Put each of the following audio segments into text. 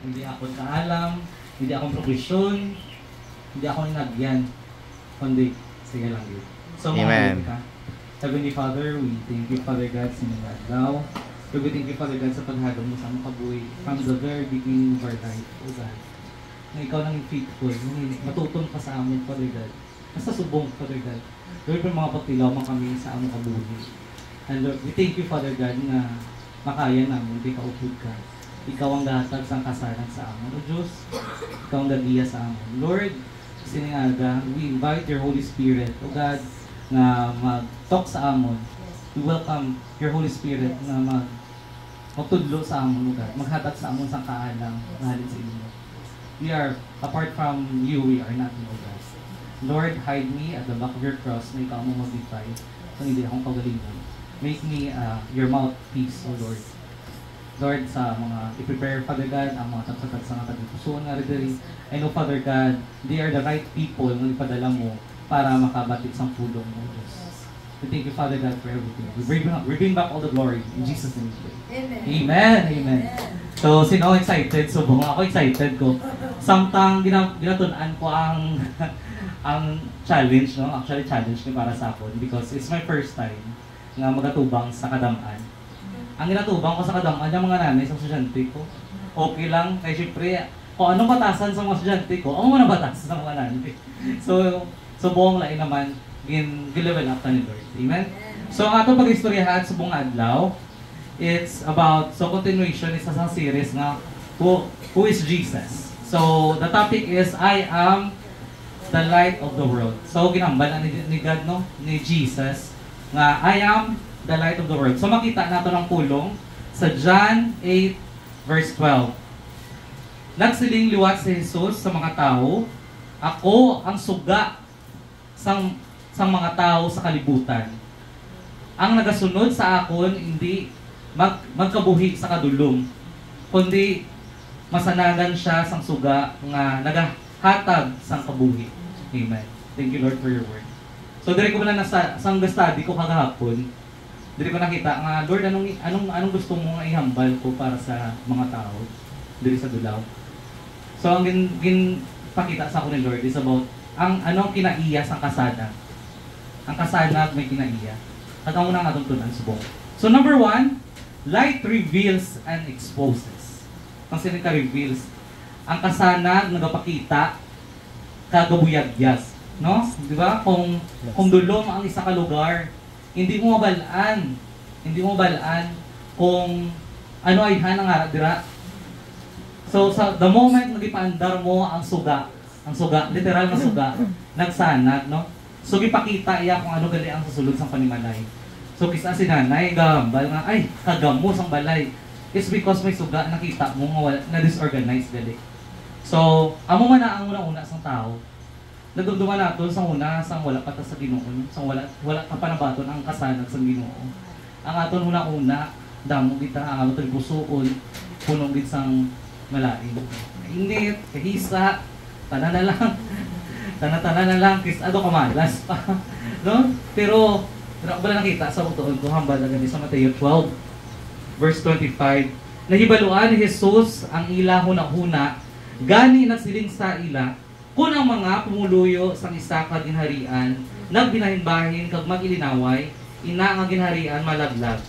Hindi ako kaalam, hindi akong profesyon, hindi ako inagyan. Kundi, sige lang yun. So, Amen. Heavenly Father, we thank you, Father God, sa mga adlaw. Lord, we thank you, Father God, sa paghagam mo sa among kabuhi from the very beginning of our life, O God. Na ikaw nang faithful, matutong ka sa amin, Father God. Nasa subong, Father God. Lord, may mga pagtilaw man kami sa among kabuhi. And Lord, we thank you, Father God, na makaya namin, hindi ka upod ka. Ikaw ang gatag sa kasalan sa amon, O Diyos. Ikaw ang gagiya sa amon. Lord, sininaga, we invite your Holy Spirit, O God, na mag-talk sa amon. We welcome your Holy Spirit na magtudlo sa amon, O God. Maghatag sa amon sa kaalang nahalin sa inyo. We are, apart from you, we are nothing, O God. Lord, hide me at the back of your cross na ikaw mo magbitay kung hindi akong pagalingan. Make me your mouthpiece, O Lord. Lord, sa mga i-prepare, Father God, ang mga tagsatag sa mga tagipusuan nga rin. I know, Father God, they are the right people na ipadala mo para makabatid sa pulong mo, Diyos. We thank you, Father God, for everything. We bring back all the glory. In Jesus' name. Amen. Amen. Amen. So, sino excited? So, ako excited ko. Samtang ginatunan ko ang ang challenge, no? Actually, challenge ni para sa akin because it's my first time nga magatubang sa kadamaan. Ang ginatubang ko sa kadamaan, yung mga nanay sa estudyante ko, okay lang. Kaya syempre, kung anong batasan sa mga estudyante ko, ang mga batasan sa mga nanay. So buong lain naman, gin-level up na ni Lord. Amen? So, ang atong pag-istoryahan sa buong adlaw, it's about, so continuation is sa series nga, who is Jesus? So, the topic is, I am the light of the world. So, ginambal ni God, no? Ni Jesus, nga, I am the light of the world. So, makita nato ng pulong sa John 8, verse 12. Nagsiling liwat si Jesus sa mga tao, ako ang suga sa mga tao sa kalibutan. Ang nagasunod sa akon, hindi magkabuhi sa kadulom, kundi masanagan siya sang suga nga nagahatag sang kabuhi. Amen. Thank you, Lord, for your word. So, dire ko na sang study ko kagahapon, dire ko nakita nga, Lord, anong gusto mo nga ihambal ko para sa mga tao dire sa dulaw. So, ang pakita sa ako ni Lord is about anong kinaiya sa kasada. Ang kasada may kinaiya. At ang unang atong tunan subong. So, number 1, light reveals and exposes. Ang sinika reveals. Ang kasanag nagapakita kagabuyagyas, no? Di ba? Kung dulom ang isa ka lugar, hindi mo mabalaan kung ano ay hanang dira. So, the moment nagipaandar mo ang suga, literal na suga, nagsanag, no? So, gipakita iya kung ano gali ang susulod sa panimalay. So, kisa si nanay, gambal nga, ay, kagamo sang balay. It's because may suga, nakita mo nga na-disorganized gali. So, amo man na ang unang-una sang tao. Nagdumduman nato sang una, sang wala pa ta sa Ginoo, sang wala ka pa nabaton ang kasanag sa Ginoo. Ang aton unang-una, damo kita ang aton pusuon, punong gid sang malain. Init, kahisa, tanan na lang, kis ado kamalas pa. No? Pero wala nakita sa utoon ko hambal na gani sa Mateo 12 verse 25. Nahibaluan ni Jesus ang ila hunahuna, gani nagsiling sa ila, kung ang mga pumuluyo sang isa ka ginharian, nagbinahin-bahin kag magilinaway, ina nga ginharian malaglag.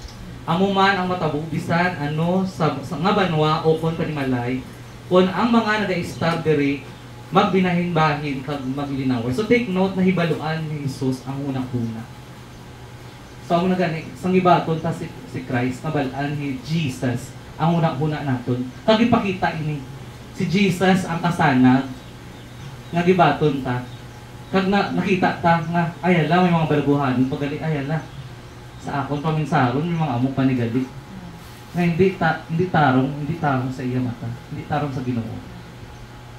Amo man ang matabo bisan ano sa nga banwa o kon panimalay, kun ang mga naga-stab diri magbinahin-bahin kag maglinaway. So take note na hibaluan ni Jesus ang unang-una. So amo na gani sang gibaton ta si Christ nabalaan ni Jesus ang unang-una naton. Kag ipakita ini si Jesus ang kasanag nga gibaton ta. Kag nakita ta nga ayala may mga balaguhan pagali ayala. Sa akon paminsaron may mga amo panigali. Na hindi tarong sa iya mata. Hindi tarong sa Ginoo.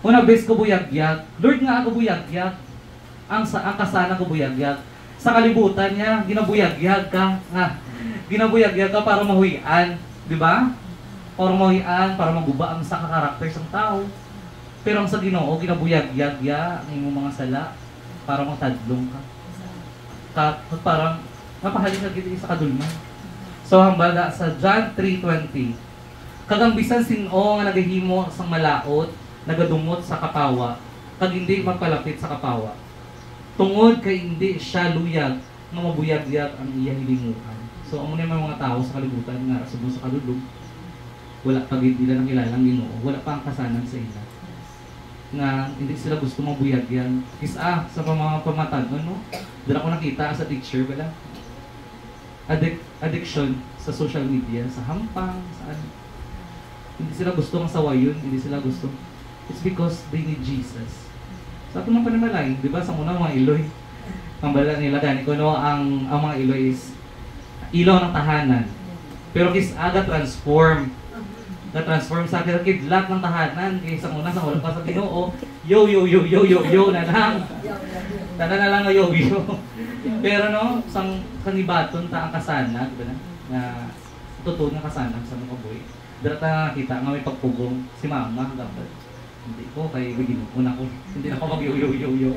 Una bes ko buyagyag. Lord nga ako buyagyag. Ang kasana ko buyagyag. Sa kalibutan niya, ginabuyagyag ka. Ginabuyagyag ka para mahuwian. Di ba? Para mahuwian, para maguba ang sa karakter ng tao. Pero ang sa Ginoo, ginabuyagyag ya ang imong mga sala para matadlong ka. Parang napahali ka gito sa kadulman. So hambala sa John 3:20. Kagang bisan sino nga nagahimo sang malaot, nagadumot sa kapawa, kag hindi magpalapit sa kapawa. Tungod kay hindi siya luyag nga mabuyag-yag ang iyang hilinguan. So amo na mga tao sa kalibutan nga subong sa kadulog. Wala pa gid nila nakilalang Ginoo, wala pa ang kasanan sa ila. Nga hindi sila gusto mabuyag-yan. Isa sa mga pamatag, no? Dala ko nakita sa teacher bala. Addiction sa social media, sa hampang, sa ano. Hindi sila gusto ng sawayon, hindi sila gusto. It's because they need Jesus. Sa ato ng panimalay, di ba, sa unang mga Iloy, ang bala nila gani ko, no, ang mga Iloy is ilaw ng tahanan. Pero kis aga transform. Na-transform sa akin, kidlat ng tahanan. Kaya sa una, sa wala pa sa Ginoo, yo na lang. Tana na lang yo. Pero no, sang kanibaton ta ang kasanag, di ba na? Na totoo ng kasanag sa mga boy. Data nakita nga may pagpugong si mama dapat. Hindi ko kay Ginoo una ko. Hindi na ako mag yo.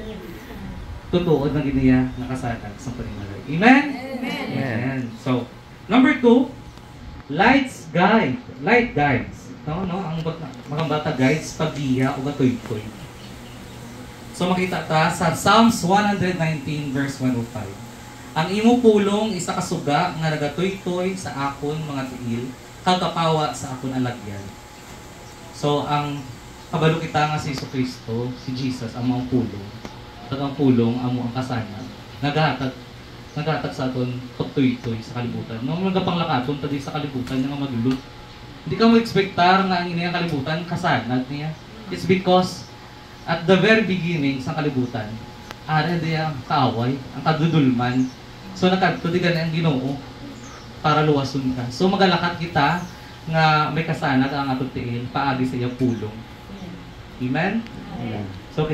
Totoo na giniya nakasanag sa panimalay. Amen? Amen. So, number 2, light guides. No, ang mga bata guides pagdiya o gatoy-toy. So makita ta sa Psalms 119 verse 105. Ang imo pulong isa ka suga nga nagatoy-toy sa akon mga tiil, kagapawa sa akon alagyan. So ang kabalo kita nga si Kristo, si Jesus ang mga pulong. Ang pulong amo ang kasanan. Naghatag sa aton pagtoy-toy sa kalibutan. Nung nagapanglakaton tadi sa kalibutan nga madulot. Hindi ka mo expectar nga ang iniyang kalibutan kasanag niya. It's because at the very beginning sa kalibutan, ara diya ang kaaway, ang kadudulman. So nakadto di ang Ginoo para luwason ka. So magalakat kita nga may kasanag ang atong tiil paagi sa iyang pulong. Amen? Amen. So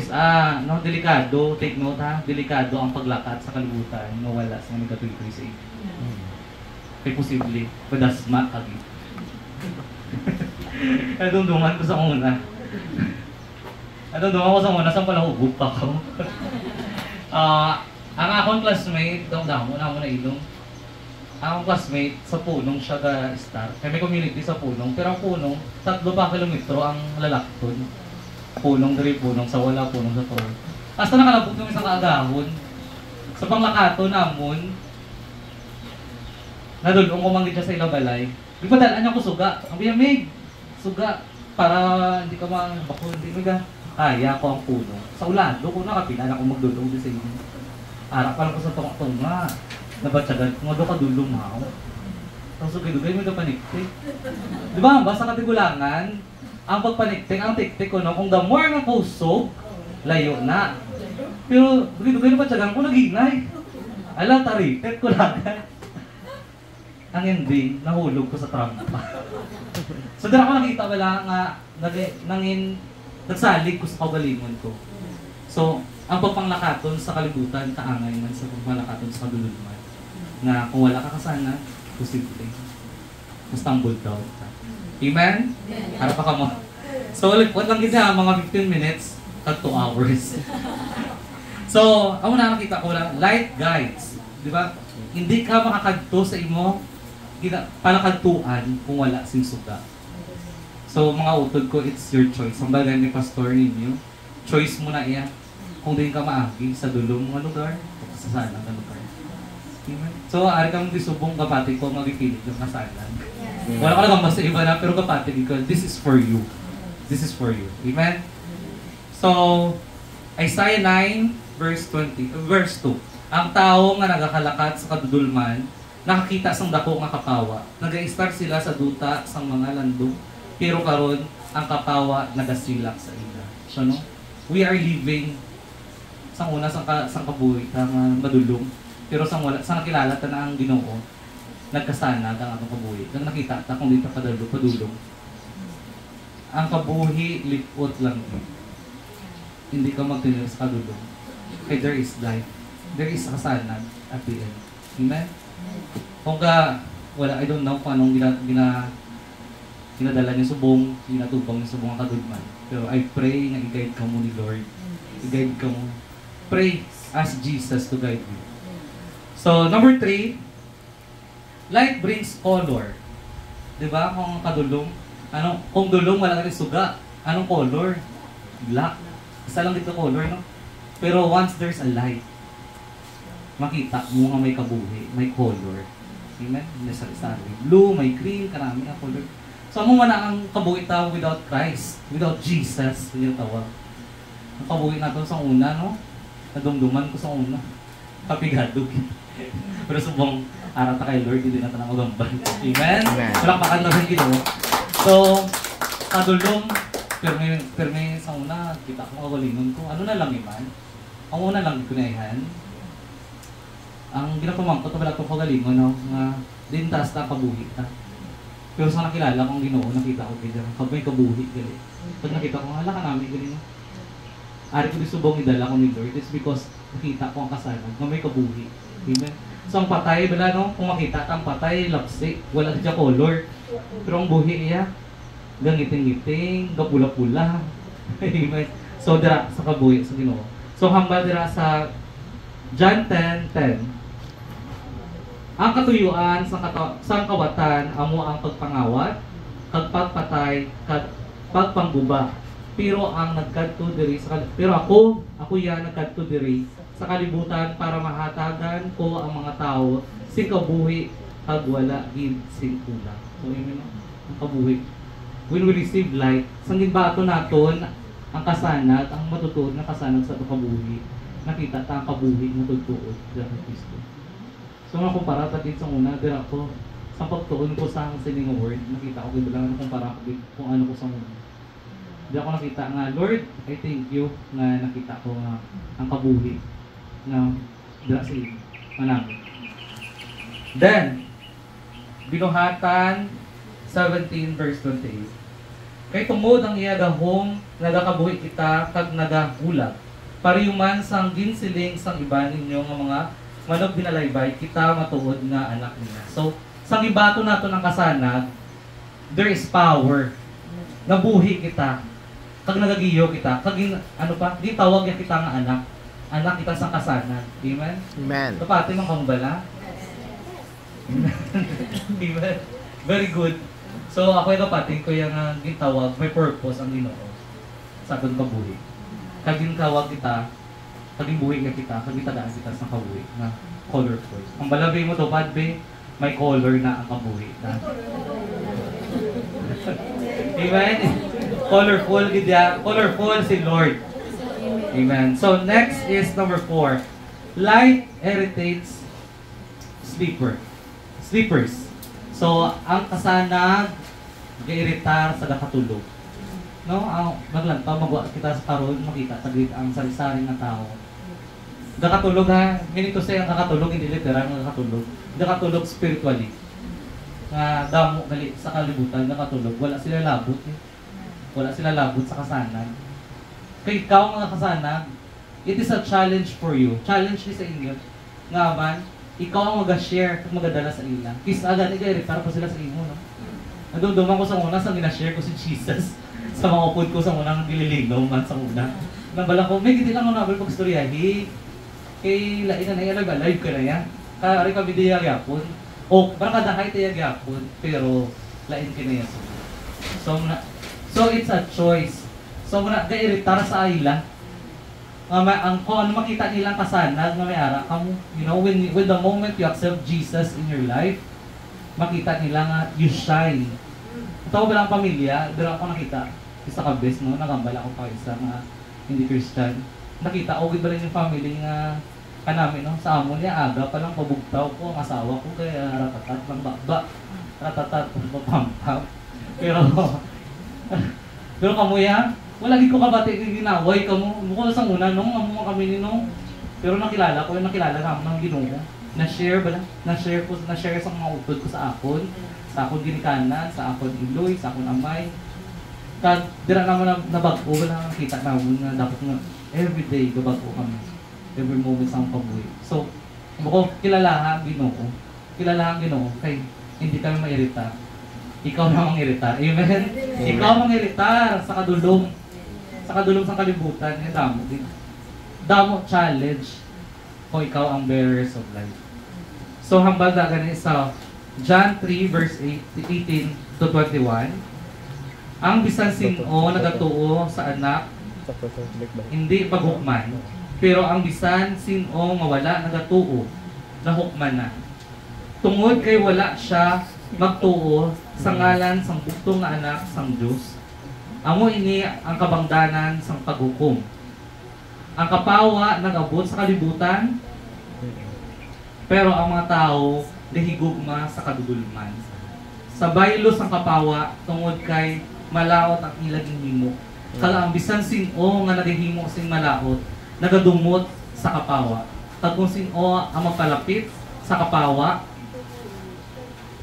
no, delikado, take note ha, delikado ang paglakat sa kalibutan no wala sa mga katuloy sa iyo. Kaya posible, padasma kagi. Nadumduman ko sa una. Nadumduman ko sa una, saan pala hugup pa ko? Ang akong classmate, na ilong. Ang classmate, sa Punong siya ga-start. Kaya may community sa Punong, pero ang Punong, 3 pa kilometro ang lalakton. Punong dari Punong, sa wala Punong sa Toro. Hasta nakalabot yung isang kaagahon. Sa panglakato namon, nadulong kumanggit siya sa ilabalay. Di ba dalaan niya ko suga? Ang biyamig, suga. Para hindi ka bako, hindi mo kaya ko ang puno. Sa ulado ko nakapilan ako magdulong din sa inyo. Arap pa lang ko sa tunga. Nabatsagan, mga ka dulong mo. Tapos sugay-dugay mo ka paniktik. Di ba, basta katigulangan, ang pagpaniktik, ang tiktik ko, no, kung the more nga kusog, layo na. Pero, dugay-dugay na batsagan ko, naginay. Ala, taritet ko lang. Ang ending, nahulog ko sa trampa. So, dira ko nakita wala nga, nagsalig ko sa kagalingon ko. So, ang pagpanglakaton sa kalibutan, kaangay man sa pagpanglakaton sa kadululman. Na kung wala ka kasana, posible. Mas tumble down ka. Amen? Harap pa ka mo. So, what lang kita, mga 15 minutes, at 2 hours. So, ang una nakita ko lang, light guides. Di ba? Hindi ka makakadto sa imo palakadtuan kung wala sing suga. So, mga utod ko, it's your choice. Ang bagay ni pastor ninyo, choice mo na iya. Kung din ka maagi sa dulong mga lugar, o sa sanang na lugar. Amen? So, ari kang disubong kapatid ko, magpipilit yung kasalan. Wala ka lang basta iba na, pero kapatid ko, this is for you. This is for you. Amen? So, Isaiah 9, verse 2. Ang tao nga nagakalakat sa kadudulman, nakakita sang dako nga kapawa. Nag-i-start sila sa duta sang mga landong, pero karon ang kapawa nagasilak sa ila. So no, we are living sang una sang kabuhi ang madulong, pero sang wala sang nakilala ta na ang Ginoo, nagkasanag ang atong kabuhi. Nang nakita ta kung dito padulong. Ang kabuhi lipot lang. Hindi ka magtinir sa kadulong. Kaya there is life. There is kasanag at the end. Amen? Kung ka, wala, I don't know kung anong ginadala niya subong, ginatubang niya subong ang kadugman. Pero I pray na i-guide ka mo ni Lord. I-guide ka mo. Pray, ask Jesus to guide you. So, number 3, light brings color. Diba? Kung kadulong, Kung dulong wala rin suga, anong color? Black. Isa lang dito color, no? Pero once there's a light, makita mo nga may kabuhi, may color. Amen? May sari-sari. Blue, may green, karami ang color. So, mo na ang kabuhi tao without Christ, without Jesus, yung tawag. Ang kabuhi natin sa una, no? Nadumduman ko sa una. Kapigadog. Pero subong, arata kay Lord, hindi natin ang magambal. Amen? Palakpakan na rin gino. So, kadulong, perme sa una, kita ko kagalingon ko. Ano na lang iman? Ang una lang kunayhan. Ang ginapamangkot na wala ko kagalingon, no? Nga, dintas na kabuhi ta. Pero sa nakilala kong Ginoo, nakita ko kayo dyan, pag may kabuhi, gali. Pag nakita ko, hala ka namin, gali no? Ari ko di subong idala ko ni Lord, it's because nakita ko ang kasalan, na may kabuhi. Amen? So ang patay, bala no? Kung makita ang patay, lapsik, wala siya color. Pero ang buhi iya, gangiting-giting, gapula-pula. Amen? So dira sa kabuhi, sa Ginoo. So hambal dira sa John 10:10. Ang katuyuan sa kawatan amo ang pagpangawat, kag pagpatay, kag pagpangguba. Pero ang nagkadto diri pero ako ya nagkadto diri sa kalibutan para mahatagan ko ang mga tao sing kabuhi kag wala gid sing kulang. So amen ang kabuhi. When we receive light, sangin bato naton ang kasanag, ang matutuod na kasanag sa kabuhi. Nakita ta ang kabuhi nga tutuod sa Kristo. So nga kumpara ta dito sa una, dira ko sa pagtuon ko sa sining word, nakita ko gid lang kumpara ko kung ano ko sa una. Di ako nakita nga, Lord, I thank you nga nakita ko nga ang kabuhi na dira sa iyo. Manami. Then, Binuhatan 17 verse 28. Kay tungod ang iya gahom, nagakabuhi kita kag nagahulag. Pariyuman sang ginsiling sang iba ninyo nga mga manog binalaybay, kita matuod nga anak niya. So, sang ibato nato ng kasanag, there is power. Nabuhi kita. Kag nagagiyo kita. Kag ano pa, di tawag ya kita nga anak. Anak kita sa kasanag. Amen? Amen. Kapati ng kambala. Amen? Very good. So, ako yung kapatid ko yung gitawag, may purpose ang Ginoo sa atong kabuhi. Kag ginawag kita, kag buhi nga kita, kag gitagaan kita sa kabuhi na colorful. Ang balabay mo to, padbe, may color na ang kabuhi. Amen? Colorful, gidya. Colorful si Lord. Amen. So, next is number 4. Light irritates sleepers. So, ang kasanag gairitar sa kakatulog. No? Ang maglantaw, magwa kita sa karon, makita sa ang sari-sari nga tao. Kakatulog ha, minito say ang kakatulog, hindi literal ng kakatulog. Kakatulog spiritually. Nga damo gali sa kalibutan, kakatulog. Wala sila labot eh. Wala sila labot sa kasanag. Kaya ikaw mga kasanag, it is a challenge for you. Challenge ni sa inyo. Nga man, ikaw ang mag-share at magadala sa ila. Kisa agad i-direct para pa sila sa imo, no? Nadumduman ko sa una sa ginashare ko si Jesus sa mga upod ko sa unang dililinggaw man sa una. Nabala ko, may giti lang ako nabal pagstoryahi. Kay lain na na live ka na yan. Kaya kami di yagyapon. O, parang kadahay tayo yagyapon, pero lain ka na yan. So it's a choice. So muna, gairitar sa ila. Kung ano makita nilang kasanag na may ara, you know, when the moment you accept Jesus in your life, makita nila nga you shine. Ito ko bilang pamilya, doon ako nakita, isa kabes, no? Nagambala ko pa isa nga hindi Christian. Nakita ko, ba rin yung family nga kanami, no? Sa amo niya, aga pa lang pabugtaw ko, ang asawa ko, kaya ratatat lang bakba. Ratatat, pampampam. Pero kamuya, wala ko kabati ginaway ka mo. Mukha sa una, no? Amo kami ni no? Pero nakilala ko, yung nakilala naman ng Ginoo. Na-share ba? Na-share sa mga utod ko sa akon ginikanan, sa akon iloy, sa akon amay. Kag dira naman na bago, wala nakita naman na dapat nga everyday gabago kami. Every moment sa pabuhi. So, buko kilalahan Ginoo. Kilalahan Ginoo kay hindi kami mairita. Ikaw na mangirita. Amen. Ikaw mangiritar sa kadulong. Sa kadulong sa kalibutan, yung damo din. Damo challenge kung ikaw ang bearers of life. So, hambal na ganit sa John 3 verse 18 to 21. Ang bisan sino nagatuo sa anak, hindi paghukman. Pero ang bisan sino nga wala nagatuo, nahukman na. Tungod kay wala siya magtuo sa ngalan sang bugtong nga anak sang Dios. Amo ini ang kabangdanan sang paghukom. Ang kapawa nag-abot sa kalibutan, pero ang mga tao dihigugma sa kadugulman. Sa baylo sang kapawa tungod kay malaot ang ilang himo. Kala ang bisan sino nga nagahimo sing malaot, nagadumot sa kapawa. Kag kung sino ang magpalapit sa kapawa,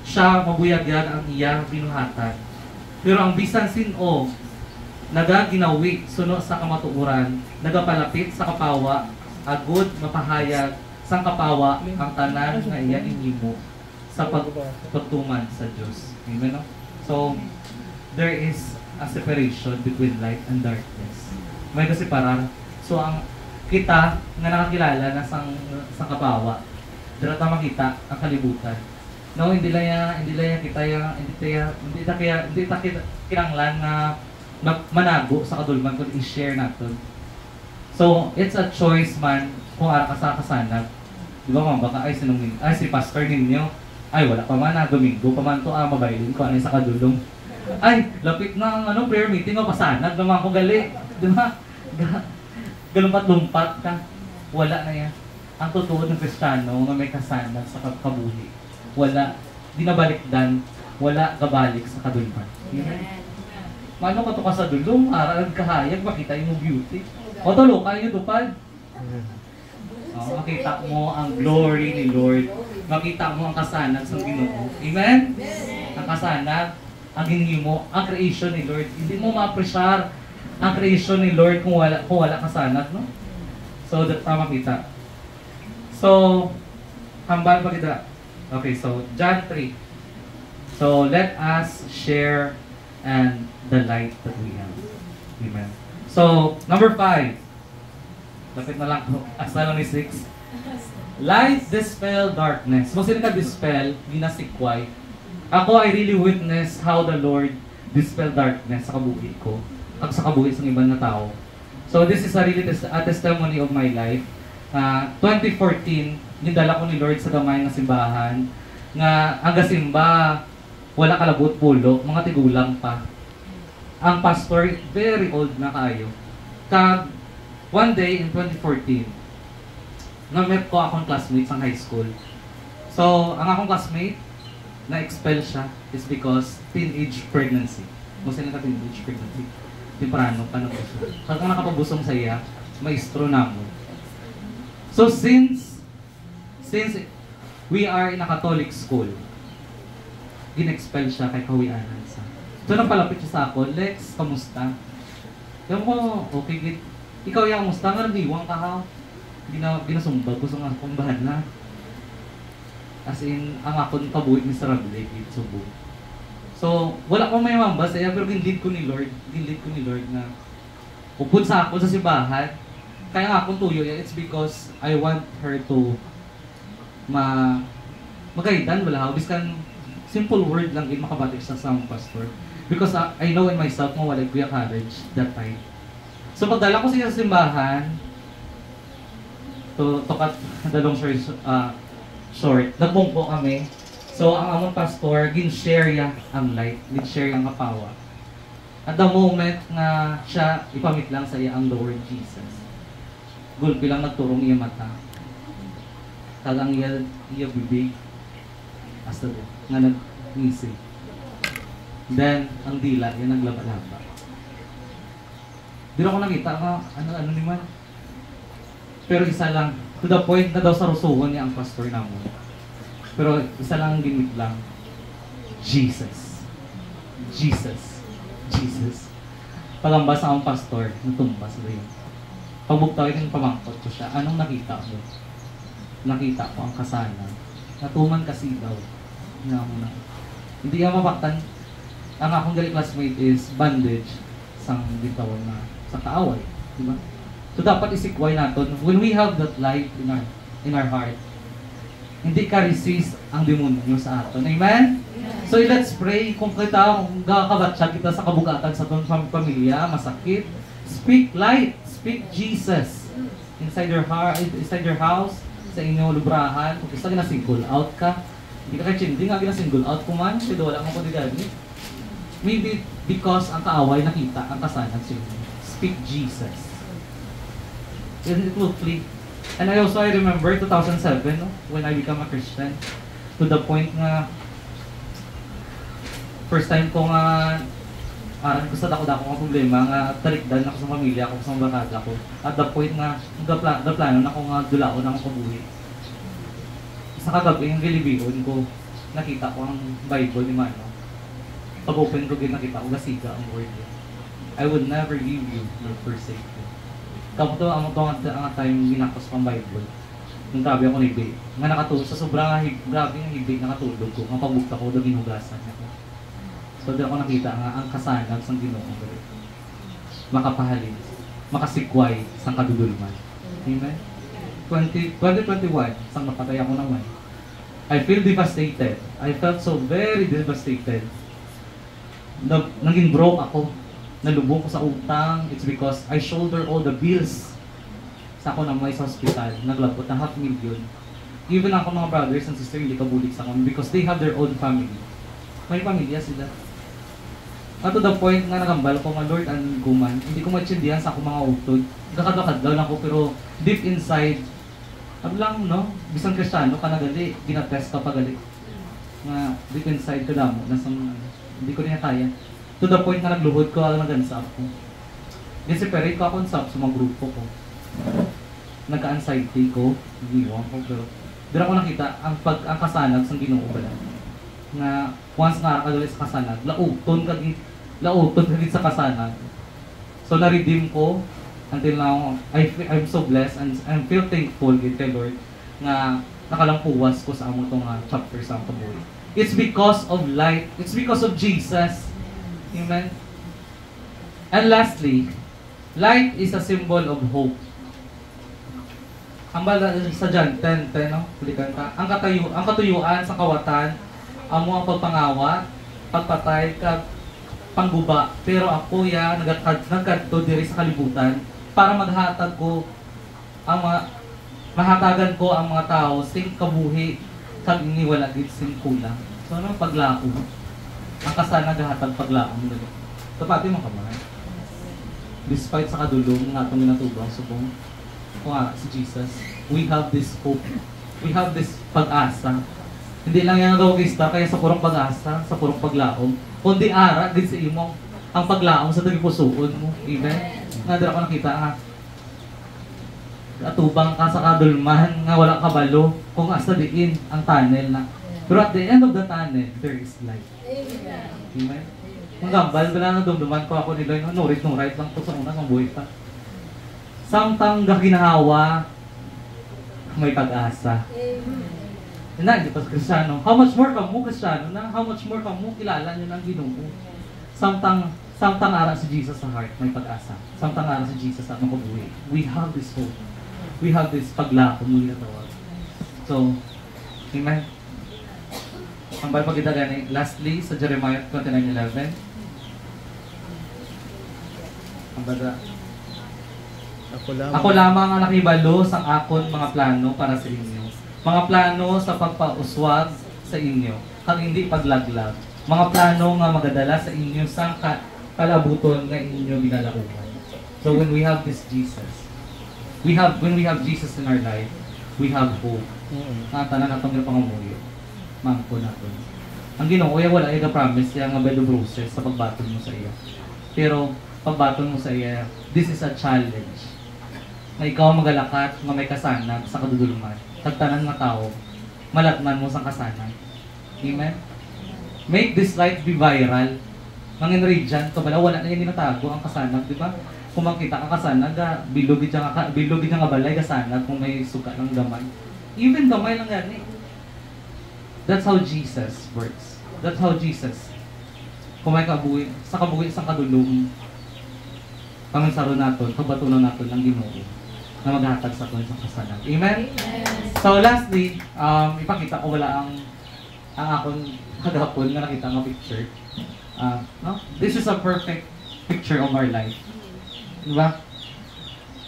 siya mabuyagyag ang iya binuhatan. Pero ang bisan sino nagaginawi suno sa kamatuoran, nagapalapit sa kapawa, agud mapahayag sang kapawa ang tanan nga iya inhimo sa pagtuman sa Dios. Amen. No? So there is a separation between light and darkness. May nasiparar. So ang kita nga nakakilala na sang kapawa, dira ta makita ang kalibutan. No, hindi lang kita kinanglan na manago sa kadulman kung i-share natin. So, it's a choice man kung ara ka sa kasanag. Di ba man, baka si pastor ninyo, ay wala pa man na, Domingo pa man to, mabailin ko, ano sa kadulong. Ay, lapit na ang prayer meeting, pasanag naman ko gali. Di ba? Galumpat-lumpat ka. Wala na yan. Ang totoo ng Kristiyano na may kasanag sa kabuhi. Wala. Di nabalikdan. Wala kabalik sa kadulman. Amen. Mano ka to ka sa dulong, aralan kahayag, makita yung beauty. O tulo, kayo tupad. Makita mo ang glory ni Lord. Makita mo ang kasanag sa Ginoo. Amen? Ang kasanag, ang hinihimo, ang creation ni Lord. Hindi mo ma-appreciate ang creation ni Lord kung wala kasanag, no? So, that makita. So, hambal pa kita. Okay, so, John 3. So, let us share and the light that we have. Amen. So, number 5. Lapit na lang ko. Asa lang ni 6. Light dispel darkness. Kung sino ka dispel, ginasikway. Ako, I really witness how the Lord dispel darkness sa kabuhi ko. At sa kabuhi sa ibang na tao. So, this is a really a testimony of my life. 2014, nindala ko ni Lord sa gamay na simbahan nga ang gasimba wala kalabot pulo, mga tigulang pa. Ang pastor, very old na kayo. Kag, one day in 2014, na-met ko akong classmate sa high school. So, ang akong classmate, na-expel siya is because teenage pregnancy. Kung saan ka teenage pregnancy? Temprano, paano ko siya. Kag kung nakapabusong sa iya, maestro na mo. So, since we are in a Catholic school, in-expel siya kay kawianan sa. So, napalapit siya sa ako, Lex, kamusta? Yung ko, okay, git. Ikaw yung kamusta? Nga nag-iwang ka ha? Ginasumbag, gusto nga akong bahan na. As in, ang akong kabuhit miserable, git, subo. So, wala ko may mambas, pero ginlead ko ni Lord na upod sa ako sa simbahan. Kaya nga akong tuyo yan, it's because I want her to magaidan, wala ha, biskan simple word lang in makabatik sa pastor. Because I know in myself kung wala kuya courage that time. So pagdala ko siya sa simbahan, to cut the long story short, nagpungko kami. So ang among pastor, gin-share ya ang light, gin-share ang kapawa. At the moment na siya ipamit lang sa iya ang Lord Jesus, gulpi lang nagturong iya mata. Tagang iya bibig, hasta doon, nga nag-ngisi. Then, ang dila, yan naglaba-laba. Di na ko nakita ano ni man. Pero isa lang, to the point na daw sa rusuhon niya ang pastor namin. Pero isa lang ang ginit lang, Jesus. Jesus. Jesus. Palambas ang pastor, natumbas ba yun. Pagbugtawin yung pamangkot ko siya, anong nakita mo? Nakita ko ang kasana. Natuman kasi daw. Hindi nga mapaktan. Ang akong gali classmate is bandage sang bitawan na sa kaaway. Diba? So dapat isikway natin. When we have that light in our heart, hindi ka resist ang demonyo sa atin. Amen? So let's pray. Kung kita, kung gakabatsa kita sa kabugatan sa itong pamilya, masakit, speak light, speak Jesus. Inside your heart, inside your house, sa inyong lubrahan, kung isa gina-single out ka, hindi ka kachindi nga gina-single out ko man, kasi wala kang pagigani. Maybe because ang kaaway nakita, ang kasanag sa inyo. Speak Jesus. And it will flee. And I remember 2007, no, when I became a Christian, to the point nga, first time ko nga, gusto ako nga problema, nga talikdan ako sa pamilya ko, sa barkada ko. At the point nga, plano na ako nga dulaon na ako kabuhi. Sa kagabi, yung gilibihon ko, nakita ko ang Bible ni Mano. Pag-open ko, nakita ko, gasiga ang word niya. I would never leave you nor forsake you. Kaputo, ang time ginakos pang Bible. Nung grabe ako nibig. Nga nakatulog, sa sobrang grabe yung hibig, nakatulog ko. Ang pagbukta ko, ginugasan niya ko. So, doon ako nakita nga ang kasanag sa Ginoo. Makapahalin, makasikway sa kadudulman. Amen? 2021, sang napatay ako naman. I feel devastated. I felt so very devastated. Naging broke ako. Nalubog ko sa utang. It's because I shoulder all the bills sa ako na may sa hospital. Naglabot na 500,000. Even ako mga brothers and sisters, hindi kabulik sa akin because they have their own family. May pamilya sila. At to the point nga nagambal ko nga, Lord, ang guman, hindi ko matsindihan sa akong mga utod. Kakadakad lang ako, pero deep inside, lang, no? Bisang Kristiyano ka na gali, ginatest ka pa gali. Nga, deep inside ko lang, hindi ko rin kaya. To the point nga nagluhod ko, nag-ansap ko. Disiperate ko ako sa mga grupo ko. Nagka-anxiety ko, iniwan ko, pero doon ako nakita ang kasanag sa Ginoo ba lang. Nga once nga kadali sa kasanag, lauton kagit sa kasanag. So na-redeem ko until now. I'm so blessed and I feel thankful kay Lord nga nakalampuwas ko sa amo tong chapter sa kabuhi. It's because of light. It's because of Jesus. Amen. And lastly, light is a symbol of hope. Ang bala sa John 10, no? Pulikan ka. Ang katuyuan sa kawatan, amo ang pagpangawat, pagpatay, pangguba. Pero ako nagkadto diri sa kalibutan para maghatag ko mahatagan ko ang mga tao sing kabuhi kag iniwala gid sing kulang. So ano paglaom? Ang kasanag hatag paglaom dali. Tapati mo kamay. Despite sa kadulong nga atong ginatubang subong si Jesus, we have this hope. We have this pag-asa. Hindi lang yan nagawagista kaya sa purong pag-asa, sa purong paglaom. Kundi ara, din sa imo, ang paglaom sa tagipusuon mo. Amen? Nga ako nakita nga. Atubang ka sa kadulman, nga wala kabalo, kung asa diin ang tunnel na. Pero at the end of the tunnel, there is light. Amen? Ang gambal, wala na dumduman ko ako nila, nurit lang to sa una, ang buhay pa. Samtang ginahawa, may pag-asa. Na, hindi pa Kristiyano. How much more ka mo, Kristiyano na? How much more ka mo, kilala nyo ng Ginoo. Samtang ara si Jesus sa heart, may pag-asa. Samtang ara si Jesus sa mga kabuhi. We have this hope. We have this paglako muli na tawag. So, amen. Ang balpagita gani, lastly, sa Jeremiah 29:11. Ang bada. Ako lamang ang nakibalo sa akon mga plano para sa inyo. Mga plano sa pagpauswag sa inyo, kag hindi paglaglag. Mga plano nga magadala sa inyo sa kalabuton nga inyo ginalauman. So when we have this Jesus, when we have Jesus in our life, we have hope. Tanan atong pangamuyo. Mangko naton. Ang Ginoo wala ay ga-promise yang nga bedo bruises sa pagbaton mo sa iya. Pero pagbaton mo sa iya, this is a challenge. Na ikaw magalakat nga may kasanag sa kadudulman. Tagtanan nga tao, malatman mo sa kasanag. Amen? Make this light be viral. Mga radiant, kabala, wala na yung ginatago ang kasanag, di ba? Kung makita ang kasanag, bilogid niya nga balay kasanag kung may suka ng gamay. Even gamay lang yan eh. That's how Jesus works. That's how Jesus. Kung may kabuhi, sa kadulong, paminsaro natin, pabatunan natin ng Ginoo na maghatag sa atin sa kasanag. Amen? So lastly, ipakita ko wala ang ang akong kagapon nga nakita nga picture. No? This is a perfect picture of our life. Diba?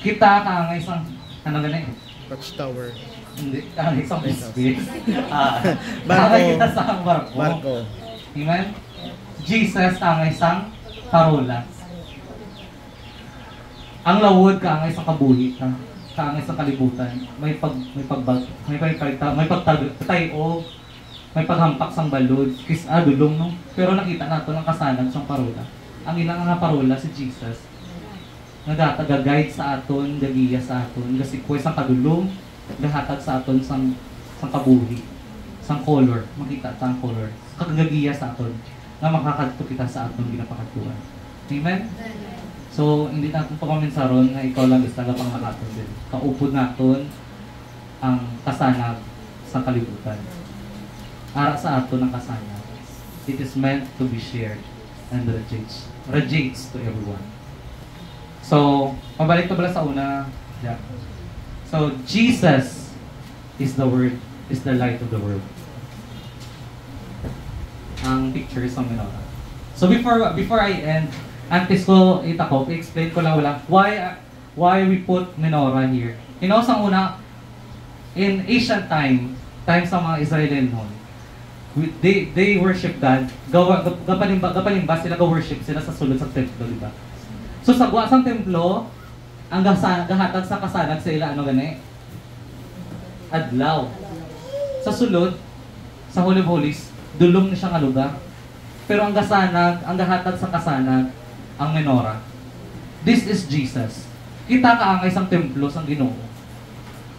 Kita ka ang isang, ano ganun Watchtower. Hindi, ang isang space. Barko. Kita sa barko. Barko. Amen? Jesus ang isang parola. Ang lawod ka ang isang kabuhi ka ang isang kalibutan. May pagtayo, may paghampak sang balod, dulong no. Pero nakita nato ng kasanag sang parola. Ang ilang nga parola si Jesus. Nagataga-guide sa aton, gagiya sa aton, kasi ko isang kadulong, gahatag sa aton sang kabuhi, sang color, makita ta ang color, kagagiya sa aton, na makakadto kita sa aton ginapakatuan. Amen? So, hindi natin pagmaminsaron na ikaw lang isa lang pang nakaton din. Kaupod naton ang kasanag sa kalibutan. Ara sa aton ang kasanag. It is meant to be shared and radiates to everyone. So, mabalik na pala sa una. Yeah. So, Jesus is the Word, is the light of the world. Ang picture is ang menorah. So, before I end, antes ko itako, i-explain ko lang why we put menorah here. You know, sa una, in ancient times ng mga Israeli noon, they worship God. Gapalimba sila, ga-worship sila sa sulod sa templo, di ba? So sa sang templo, ang gahatag sa kasanag sa ila, ano gani? Adlaw. Sa sulod, sa Holy of Holies, dulong ni siya nga lugar. Pero ang gahatag sa kasanag, ang menorah. This is Jesus. Kita ka ang isang templo sang Ginoo.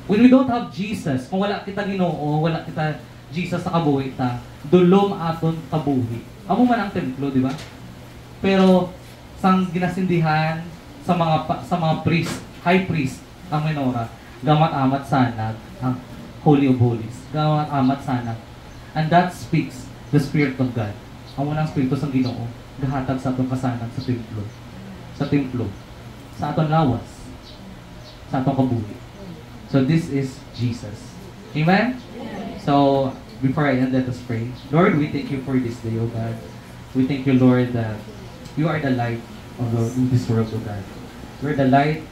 When we don't have Jesus, kung wala kita Ginoo, wala kita Jesus sa kabuhi ta, dulom aton kabuhi. Amo man ang templo, di ba? Pero sang ginasindihan sa mga priest, high priest, ang menorah, gamat-amat sanag ang Holy of Holies. Gamat-amat sanag. And that speaks the Spirit of God. Amo nang Espiritu sang Ginoo, gahatag sa atong kasanag sa templo. Sa templo. Sa atong lawas. Sa atong kabuhi. So this is Jesus. Amen? So, before I end, let us pray. Lord, we thank you for this day, O God. We thank you, Lord, that you are the light of this world, O God. You are the light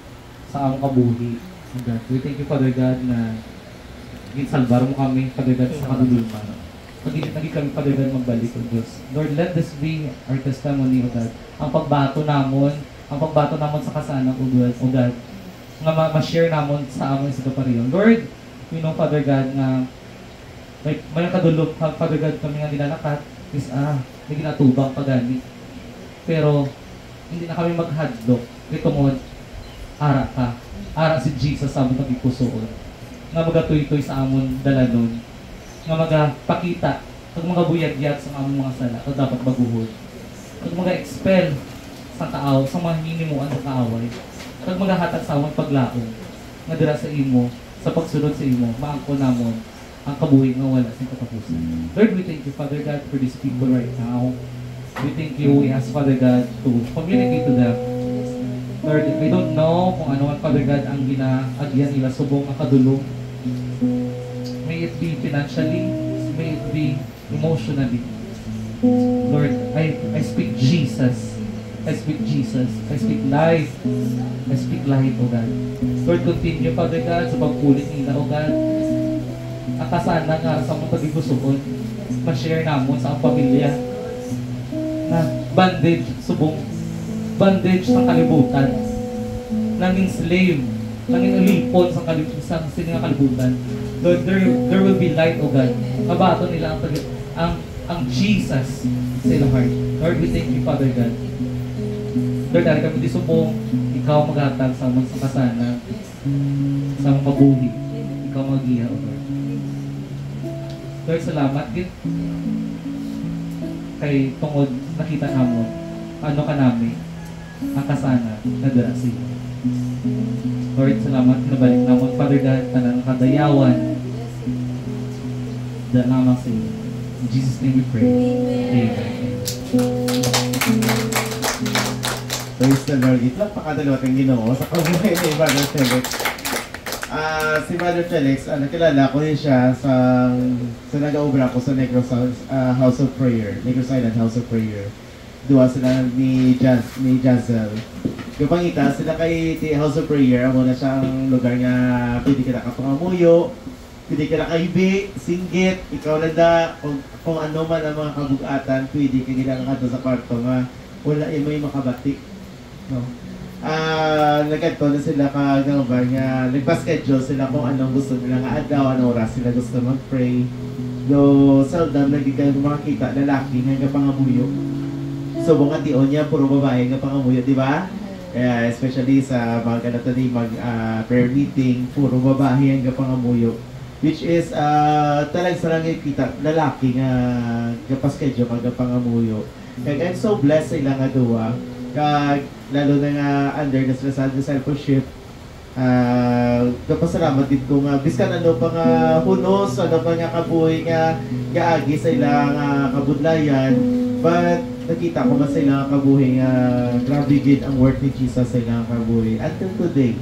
sa among kabuhi, O God. We thank you, Father God, na ginsalbar mo kami, Father God, sa kadulman. Naging kami, Father God, magbalik, O Diyos. Lord, let this be our testimony, O God. Ang pagbato namon sa kasanag, O God, nga ma-share namon sa amon sa kapariyon. Lord, we know, Father God, na may nakadulog, Father God, kami nga ginalakat is, may ginatubang pagani. Pero, hindi na kami maghadlok. Ito mo, ara si Jesus sa amon pagpusoon. Nga magatuy-tuy sa amon dalanon. Nga magapakita kung mga buyagyat sa among mga sala, kung dapat baguhod. Kung mga expel sa taaw, sa mga hinimuan sa kaaway. Kung magahatag sa among paglaong, nga dira sa imo, sa pagsunod sa imo, maangko namon ang kabuhi nga wala sa katapusan. Lord, we thank you, Father God, for these people right now. We thank you, we ask, Father God, to communicate to them. Lord, I don't know kung ano man, Father God, ang ginaagyan nila subong ang kadulong. May it be financially, may it be emotionally. Lord, I speak Jesus. I speak Jesus. I speak life. I speak life, O God. Lord, continue, Father God, sa pagpulit nila, O God. Ang kasanag nga sa mga pagigusuon, ma-share namon sa ang pamilya na bandage, subong bandage sa kalibutan, nanging slave, nanging ulipon sa kalibutan. Lord, there will be light, O God. Mabato nila ang Jesus sa ilang heart. Lord, we thank you, Father God. Lord, dahil kami di subong, ikaw maghatag sa amon sa kasanag, sa among mabuhi. Ikaw mag-iya, O Lord. Lord, salamat din kay tungod nakita namon ano ka namin ang kasana na dara sa iyo. Lord, salamat nabalik namon, Father God, tanang kadayawan dahil naman sa iyo. In Jesus' name we pray. Amen. Praise the Lord. Itlak pa kadalawa kang Ginoo sa kabuhay ni Brother Sebek. Si Brother Felix, nakilala ko rin siya sa nag-aubra ko sa Negros House of Prayer, Negros Island House of Prayer. Duwa sila ni Jazel. Yung pangita, sila kay House of Prayer, amo na siyang lugar nga pwede ka nakapangamuyo, pwede ka nakaibi, singgit, ikaw na da, kung ano man ang mga kabugatan, pwede ka ginagawa sa kwarto nga wala yung may makabati. No? Nagkanto na sila kagawa nga, nagpa-schedule sila kung anong gusto nila nga adlaw, anong oras sila gusto mag-pray. No, seldom nagiging makakita lalaki nga pangamuyo. So, mga tion niya, puro babae nga pangamuyo, di ba? Kaya, especially sa mga ganito ni prayer meeting, puro babae nga pangamuyo. Which is, talagang sarang kita, lalaki nga pa-schedule nga pangamuyo. Kaya, I'm so blessed sa ilang aduwa. Kaya, lalo na nga under na sila sa discipleship. Kapasalamat din ko nga, biskan ano pa nga hunos, ano pa nga kabuhay nga gaagi sa ilang kabudlayan. But, nakita ko mas sa ilang kabuhay nga grabe gid ang work ni Jesus sa ilang kabuhay until today.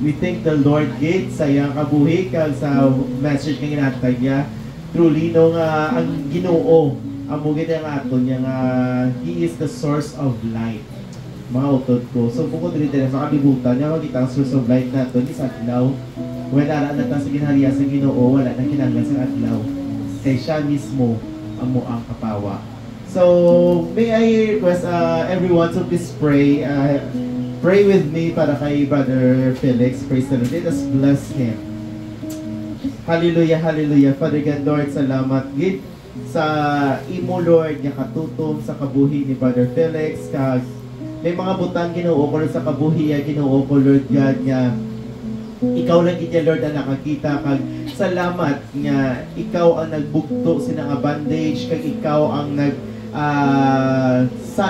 We thank the Lord gid sa ilang kabuhay kag sa message nga ginatag niya. Truly no nga ang Ginoo amo gid ang aton niya nga He is the source of light. Mga utod ko. So bukod dito sa kalibutan niya makita ang source of light naton is adlaw. When ara na ta sa ginhariya sa Ginoo wala na kinahanglan sa adlaw. Kay siya mismo amo ang kapawa. So, may I request everyone to please pray. Pray with me para kay Brother Felix. Praise the Lord. Let us bless him. Hallelujah, hallelujah. Father God, Lord, salamat gid sa imo, Lord, nga katutom sa kabuhi ni Brother Felix. Kag may mga butang Ginoo ko sa kabuhi, Ginoo ko, Lord God, nga ikaw lang gid Lord ang nakakita. Kag salamat nga ikaw ang nagbugto sinang bandage, kag ikaw ang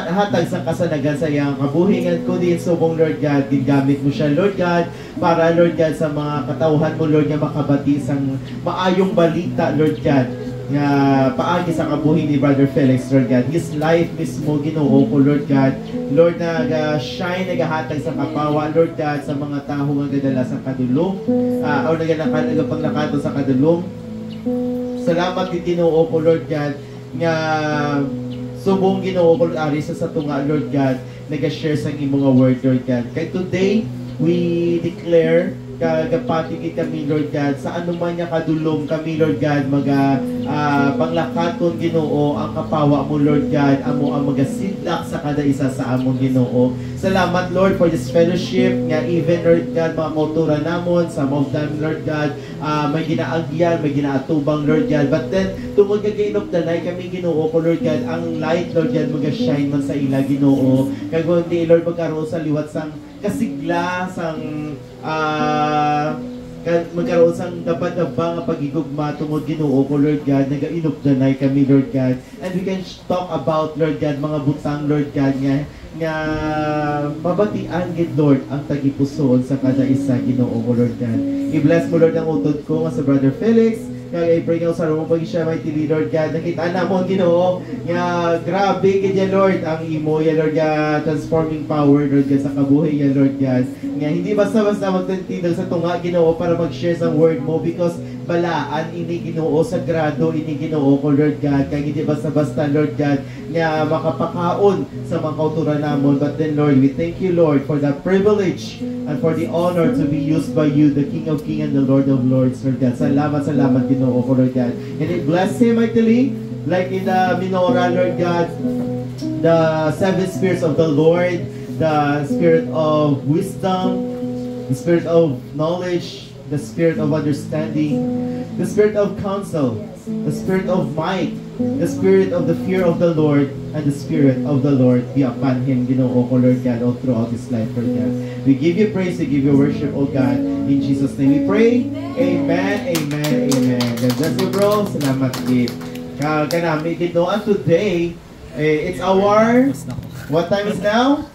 hatag sa kasanagan sa iyang kabuhingan ko din subong Lord God, gingamit mo siya Lord God para Lord God sa mga katawhan mo Lord nga makabati sang maayong balita Lord God nga paagi sa kabuhi ni Brother Felix Lord God. His life mismo Ginoo ko Lord God, Lord nag-shine, nagahatag sa kapawa Lord God sa mga tao nga gadala sa kadulong o nagapanglakato sa kadulong. Salamat din Ginoo ko Lord God nga subong Ginoo ko ari sa tunga Lord God nag-share sa imong word Lord God. Kay today we declare kagapati kami Lord God sa anuman nga kadulong kami Lord God panglakaton Ginoo ang kapawa mo Lord God amo ang magasidlak sa kada isa sa among Ginoo. Salamat Lord for this fellowship nga even Lord God mga kultura namon some of them Lord God may ginaagyan, may ginaatubang Lord God, but then tungod nga giinop danay kami Ginoo ko Lord God ang light Lord God maga-shine man sa ila Ginoo kag hindi Lord magkaroon sa liwat sang kasigla sang magkaroon sang dapat-daba nga pagigugma tungod Ginoo ko Lord God nagainop danay kami Lord God, and we can talk about Lord God mga butang Lord God nga mabatian gid Lord ang tagipusoon sa kada isa Ginoo ko Lord God. I-bless mo Lord ang utod ko nga sa Brother Felix. Kaya i-pray nga sa rumong pag siya mighty Lord God. Nakita na mo Ginoo nga grabe gid ya Lord ang imo ya Lord God transforming power Lord God sa kabuhay ya Lord God. Nga hindi basta-basta magtindig sa tunga Ginoo para mag-share sa word mo because balaan ini Ginoo sagrado ini Ginoo ko Lord God. Kaya hindi basta-basta Lord God nga makapakaon sa mga kauturan namon. But then Lord, we thank you Lord for the privilege and for the honor to be used by you, the King of Kings and the Lord of Lords Lord God. Salamat Ginoo ko Lord God. And it bless him mightily like in the menorah Lord God, the seven spirits of the Lord, the spirit of wisdom, the spirit of knowledge, the spirit of understanding, the spirit of counsel, the spirit of might, the spirit of the fear of the Lord, and the spirit of the Lord be upon him, Ginoo ko Lord God, all throughout his life, Lord God. We give you praise, we give you worship, oh God. In Jesus' name we pray. Amen, amen, amen. God bless you, bro. Salamat, Gid. Kanami, Ginoo. And today, it's our, what time is now?